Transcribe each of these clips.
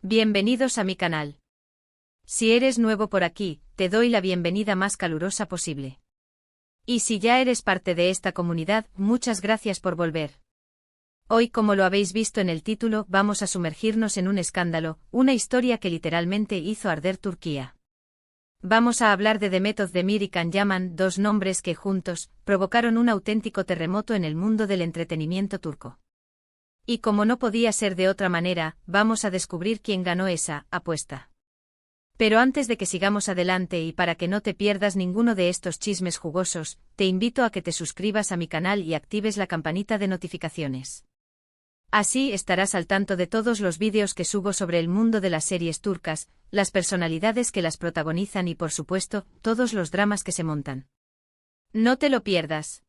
Bienvenidos a mi canal. Si eres nuevo por aquí, te doy la bienvenida más calurosa posible. Y si ya eres parte de esta comunidad, muchas gracias por volver. Hoy, como lo habéis visto en el título, vamos a sumergirnos en un escándalo, una historia que literalmente hizo arder Turquía. Vamos a hablar de Demet Özdemir y Can Yaman, dos nombres que juntos provocaron un auténtico terremoto en el mundo del entretenimiento turco. Y como no podía ser de otra manera, vamos a descubrir quién ganó esa apuesta. Pero antes de que sigamos adelante y para que no te pierdas ninguno de estos chismes jugosos, te invito a que te suscribas a mi canal y actives la campanita de notificaciones. Así estarás al tanto de todos los vídeos que subo sobre el mundo de las series turcas, las personalidades que las protagonizan y por supuesto, todos los dramas que se montan. No te lo pierdas.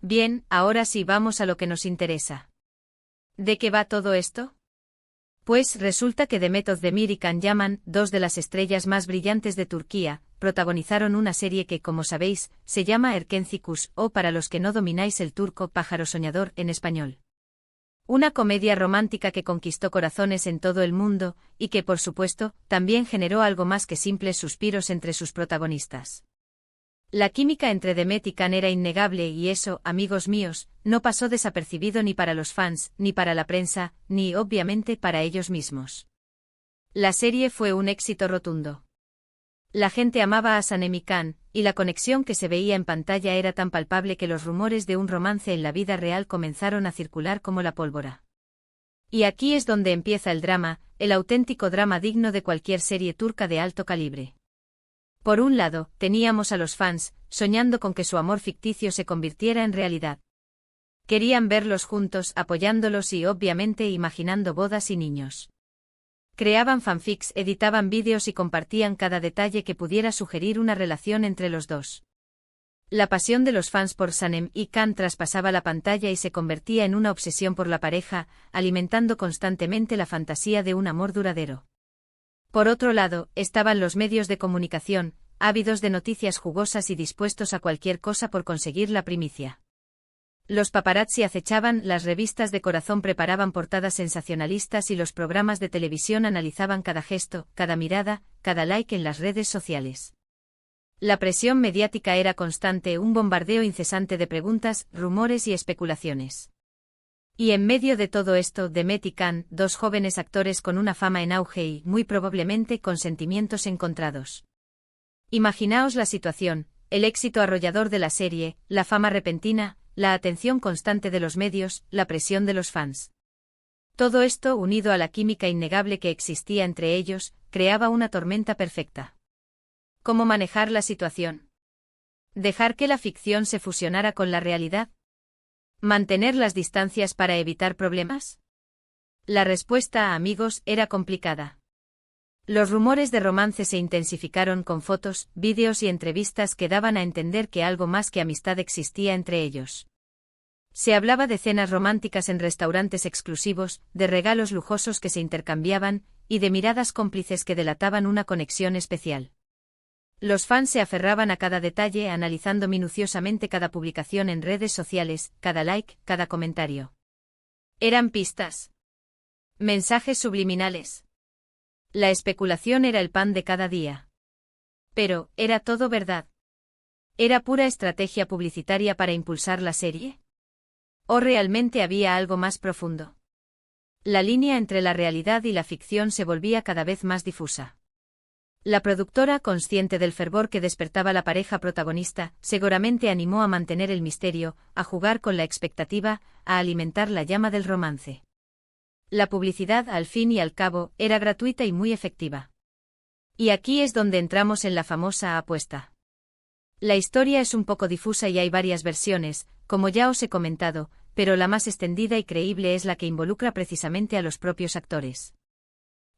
Bien, ahora sí vamos a lo que nos interesa. ¿De qué va todo esto? Pues resulta que Demet Özdemir y Can Yaman, dos de las estrellas más brillantes de Turquía, protagonizaron una serie que, como sabéis, se llama Erkenci Kuş, o para los que no domináis el turco, Pájaro Soñador en español. Una comedia romántica que conquistó corazones en todo el mundo, y que por supuesto, también generó algo más que simples suspiros entre sus protagonistas. La química entre Demet y Can era innegable y eso, amigos míos, no pasó desapercibido ni para los fans, ni para la prensa, ni, obviamente, para ellos mismos. La serie fue un éxito rotundo. La gente amaba a Sanem y Can, y la conexión que se veía en pantalla era tan palpable que los rumores de un romance en la vida real comenzaron a circular como la pólvora. Y aquí es donde empieza el drama, el auténtico drama digno de cualquier serie turca de alto calibre. Por un lado, teníamos a los fans, soñando con que su amor ficticio se convirtiera en realidad. Querían verlos juntos, apoyándolos y, obviamente, imaginando bodas y niños. Creaban fanfics, editaban vídeos y compartían cada detalle que pudiera sugerir una relación entre los dos. La pasión de los fans por Sanem y Can traspasaba la pantalla y se convertía en una obsesión por la pareja, alimentando constantemente la fantasía de un amor duradero. Por otro lado, estaban los medios de comunicación, ávidos de noticias jugosas y dispuestos a cualquier cosa por conseguir la primicia. Los paparazzi acechaban, las revistas de corazón preparaban portadas sensacionalistas y los programas de televisión analizaban cada gesto, cada mirada, cada like en las redes sociales. La presión mediática era constante, un bombardeo incesante de preguntas, rumores y especulaciones. Y en medio de todo esto, Demet y Can, dos jóvenes actores con una fama en auge y, muy probablemente, con sentimientos encontrados. Imaginaos la situación, el éxito arrollador de la serie, la fama repentina, la atención constante de los medios, la presión de los fans. Todo esto, unido a la química innegable que existía entre ellos, creaba una tormenta perfecta. ¿Cómo manejar la situación? ¿Dejar que la ficción se fusionara con la realidad? ¿Mantener las distancias para evitar problemas? La respuesta, amigos, era complicada. Los rumores de romance se intensificaron con fotos, vídeos y entrevistas que daban a entender que algo más que amistad existía entre ellos. Se hablaba de cenas románticas en restaurantes exclusivos, de regalos lujosos que se intercambiaban, y de miradas cómplices que delataban una conexión especial. Los fans se aferraban a cada detalle, analizando minuciosamente cada publicación en redes sociales, cada like, cada comentario. Eran pistas. Mensajes subliminales. La especulación era el pan de cada día. Pero, ¿era todo verdad? ¿Era pura estrategia publicitaria para impulsar la serie? ¿O realmente había algo más profundo? La línea entre la realidad y la ficción se volvía cada vez más difusa. La productora, consciente del fervor que despertaba la pareja protagonista, seguramente animó a mantener el misterio, a jugar con la expectativa, a alimentar la llama del romance. La publicidad, al fin y al cabo, era gratuita y muy efectiva. Y aquí es donde entramos en la famosa apuesta. La historia es un poco difusa y hay varias versiones, como ya os he comentado, pero la más extendida y creíble es la que involucra precisamente a los propios actores.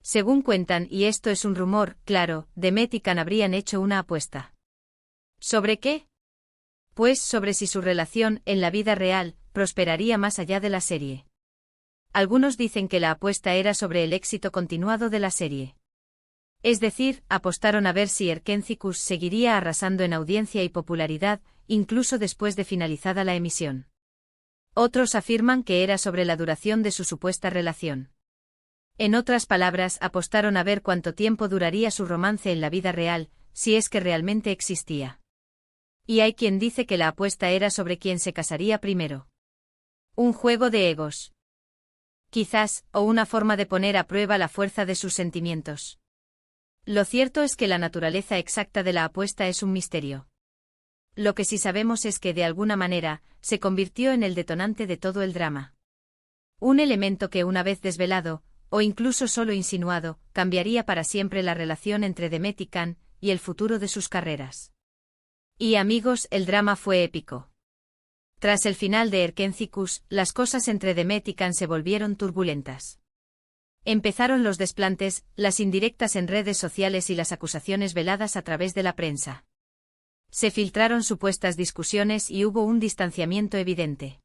Según cuentan, y esto es un rumor, claro, Demet y Can habrían hecho una apuesta. ¿Sobre qué? Pues sobre si su relación, en la vida real, prosperaría más allá de la serie. Algunos dicen que la apuesta era sobre el éxito continuado de la serie. Es decir, apostaron a ver si Erkenci Kuş seguiría arrasando en audiencia y popularidad, incluso después de finalizada la emisión. Otros afirman que era sobre la duración de su supuesta relación. En otras palabras, apostaron a ver cuánto tiempo duraría su romance en la vida real, si es que realmente existía. Y hay quien dice que la apuesta era sobre quién se casaría primero. Un juego de egos. Quizás, o una forma de poner a prueba la fuerza de sus sentimientos. Lo cierto es que la naturaleza exacta de la apuesta es un misterio. Lo que sí sabemos es que, de alguna manera, se convirtió en el detonante de todo el drama. Un elemento que, una vez desvelado, o incluso solo insinuado, cambiaría para siempre la relación entre Demet y Can, y el futuro de sus carreras. Y amigos, el drama fue épico. Tras el final de Erkencicus, las cosas entre Demet y Can se volvieron turbulentas. Empezaron los desplantes, las indirectas en redes sociales y las acusaciones veladas a través de la prensa. Se filtraron supuestas discusiones y hubo un distanciamiento evidente.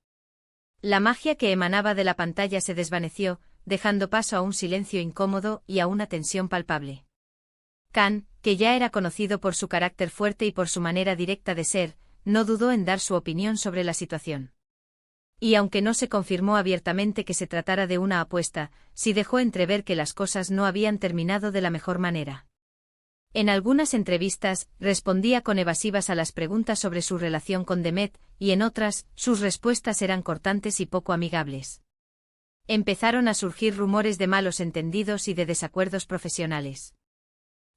La magia que emanaba de la pantalla se desvaneció, dejando paso a un silencio incómodo y a una tensión palpable. Can, que ya era conocido por su carácter fuerte y por su manera directa de ser, no dudó en dar su opinión sobre la situación. Y aunque no se confirmó abiertamente que se tratara de una apuesta, sí dejó entrever que las cosas no habían terminado de la mejor manera. En algunas entrevistas, respondía con evasivas a las preguntas sobre su relación con Demet, y en otras, sus respuestas eran cortantes y poco amigables. Empezaron a surgir rumores de malos entendidos y de desacuerdos profesionales.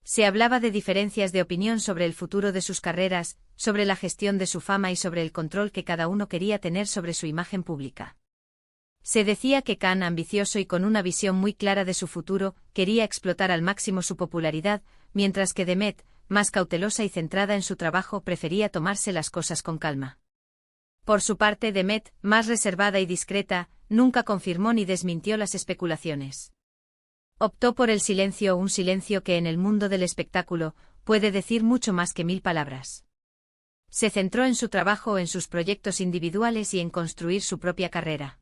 Se hablaba de diferencias de opinión sobre el futuro de sus carreras, sobre la gestión de su fama y sobre el control que cada uno quería tener sobre su imagen pública. Se decía que Can, ambicioso y con una visión muy clara de su futuro, quería explotar al máximo su popularidad, mientras que Demet, más cautelosa y centrada en su trabajo, prefería tomarse las cosas con calma. Por su parte, Demet, más reservada y discreta, nunca confirmó ni desmintió las especulaciones. Optó por el silencio, un silencio que en el mundo del espectáculo puede decir mucho más que 1000 palabras. Se centró en su trabajo, en sus proyectos individuales y en construir su propia carrera.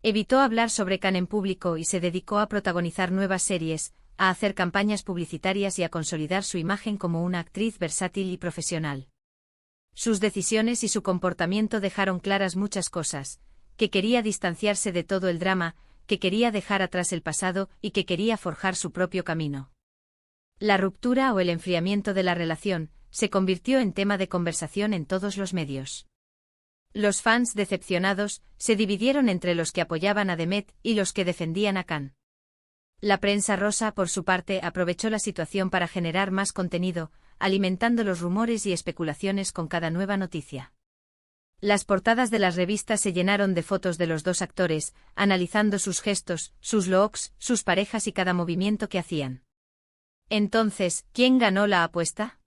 Evitó hablar sobre Can en público y se dedicó a protagonizar nuevas series, a hacer campañas publicitarias y a consolidar su imagen como una actriz versátil y profesional. Sus decisiones y su comportamiento dejaron claras muchas cosas: que quería distanciarse de todo el drama, que quería dejar atrás el pasado y que quería forjar su propio camino. La ruptura o el enfriamiento de la relación se convirtió en tema de conversación en todos los medios. Los fans, decepcionados, se dividieron entre los que apoyaban a Demet y los que defendían a Can. La prensa rosa, por su parte, aprovechó la situación para generar más contenido, alimentando los rumores y especulaciones con cada nueva noticia. Las portadas de las revistas se llenaron de fotos de los dos actores, analizando sus gestos, sus looks, sus parejas y cada movimiento que hacían. Entonces, ¿quién ganó la apuesta?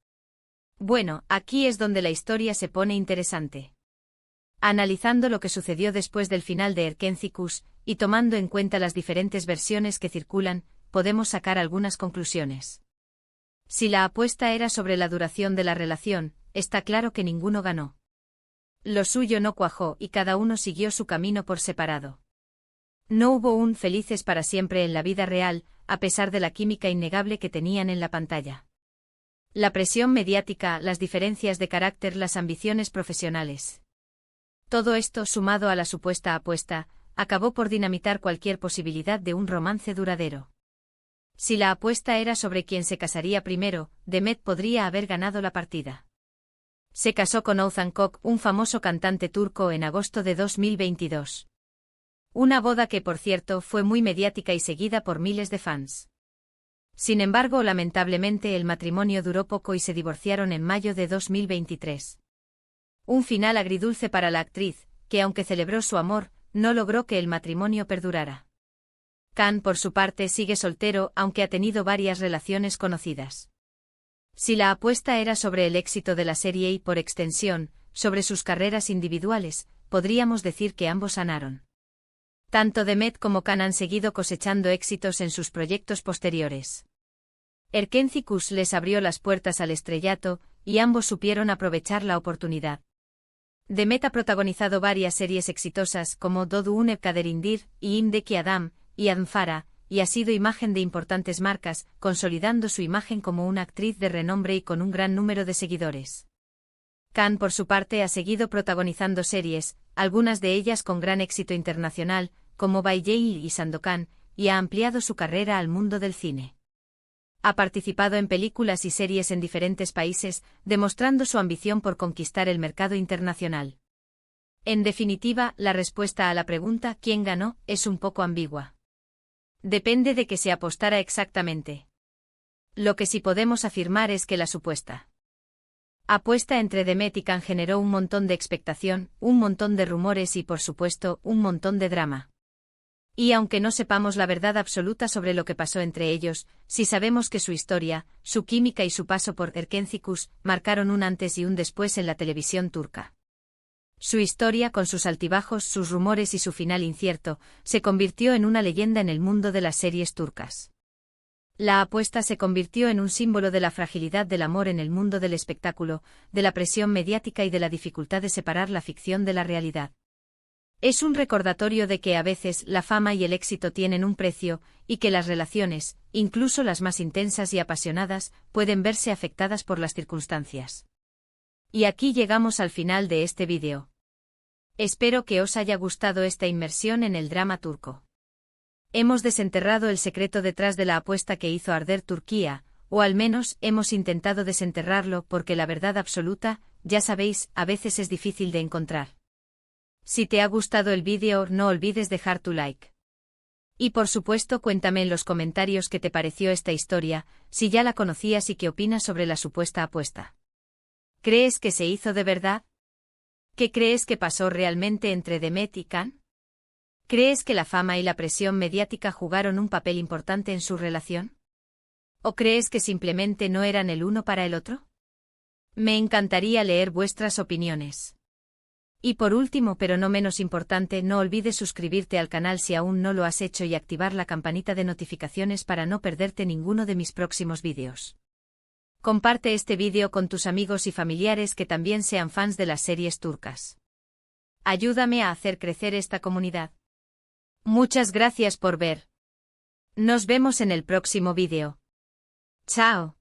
Bueno, aquí es donde la historia se pone interesante. Analizando lo que sucedió después del final de Erkencicus, y tomando en cuenta las diferentes versiones que circulan, podemos sacar algunas conclusiones. Si la apuesta era sobre la duración de la relación, está claro que ninguno ganó. Lo suyo no cuajó y cada uno siguió su camino por separado. No hubo un felices para siempre en la vida real, a pesar de la química innegable que tenían en la pantalla. La presión mediática, las diferencias de carácter, las ambiciones profesionales. Todo esto, sumado a la supuesta apuesta, acabó por dinamitar cualquier posibilidad de un romance duradero. Si la apuesta era sobre quién se casaría primero, Demet podría haber ganado la partida. Se casó con Oğuzhan Koç, un famoso cantante turco, en agosto de 2022. Una boda que, por cierto, fue muy mediática y seguida por miles de fans. Sin embargo, lamentablemente, el matrimonio duró poco y se divorciaron en mayo de 2023. Un final agridulce para la actriz, que aunque celebró su amor, no logró que el matrimonio perdurara. Can, por su parte, sigue soltero, aunque ha tenido varias relaciones conocidas. Si la apuesta era sobre el éxito de la serie y, por extensión, sobre sus carreras individuales, podríamos decir que ambos ganaron. Tanto Demet como Can han seguido cosechando éxitos en sus proyectos posteriores. Erkencicus les abrió las puertas al estrellato, y ambos supieron aprovechar la oportunidad. Demet ha protagonizado varias series exitosas como Doğduğun Evkaderindür y İmdeki Adam, y Admfara, y ha sido imagen de importantes marcas, consolidando su imagen como una actriz de renombre y con un gran número de seguidores. Can, por su parte, ha seguido protagonizando series, algunas de ellas con gran éxito internacional, como Bay Jail y Sandokan, y ha ampliado su carrera al mundo del cine. Ha participado en películas y series en diferentes países, demostrando su ambición por conquistar el mercado internacional. En definitiva, la respuesta a la pregunta ¿quién ganó? Es un poco ambigua. Depende de qué se apostara exactamente. Lo que sí podemos afirmar es que la supuesta apuesta entre Demet y Can generó un montón de expectación, un montón de rumores y, por supuesto, un montón de drama. Y aunque no sepamos la verdad absoluta sobre lo que pasó entre ellos, sí sabemos que su historia, su química y su paso por Erkencikus marcaron un antes y un después en la televisión turca. Su historia, con sus altibajos, sus rumores y su final incierto, se convirtió en una leyenda en el mundo de las series turcas. La apuesta se convirtió en un símbolo de la fragilidad del amor en el mundo del espectáculo, de la presión mediática y de la dificultad de separar la ficción de la realidad. Es un recordatorio de que a veces la fama y el éxito tienen un precio, y que las relaciones, incluso las más intensas y apasionadas, pueden verse afectadas por las circunstancias. Y aquí llegamos al final de este vídeo. Espero que os haya gustado esta inmersión en el drama turco. Hemos desenterrado el secreto detrás de la apuesta que hizo arder Turquía, o al menos hemos intentado desenterrarlo porque la verdad absoluta, ya sabéis, a veces es difícil de encontrar. Si te ha gustado el vídeo, no olvides dejar tu like. Y por supuesto cuéntame en los comentarios qué te pareció esta historia, si ya la conocías y qué opinas sobre la supuesta apuesta. ¿Crees que se hizo de verdad? ¿Qué crees que pasó realmente entre Demet y Can? ¿Crees que la fama y la presión mediática jugaron un papel importante en su relación? ¿O crees que simplemente no eran el uno para el otro? Me encantaría leer vuestras opiniones. Y por último, pero no menos importante, no olvides suscribirte al canal si aún no lo has hecho y activar la campanita de notificaciones para no perderte ninguno de mis próximos vídeos. Comparte este vídeo con tus amigos y familiares que también sean fans de las series turcas. Ayúdame a hacer crecer esta comunidad. Muchas gracias por ver. Nos vemos en el próximo vídeo. Chao.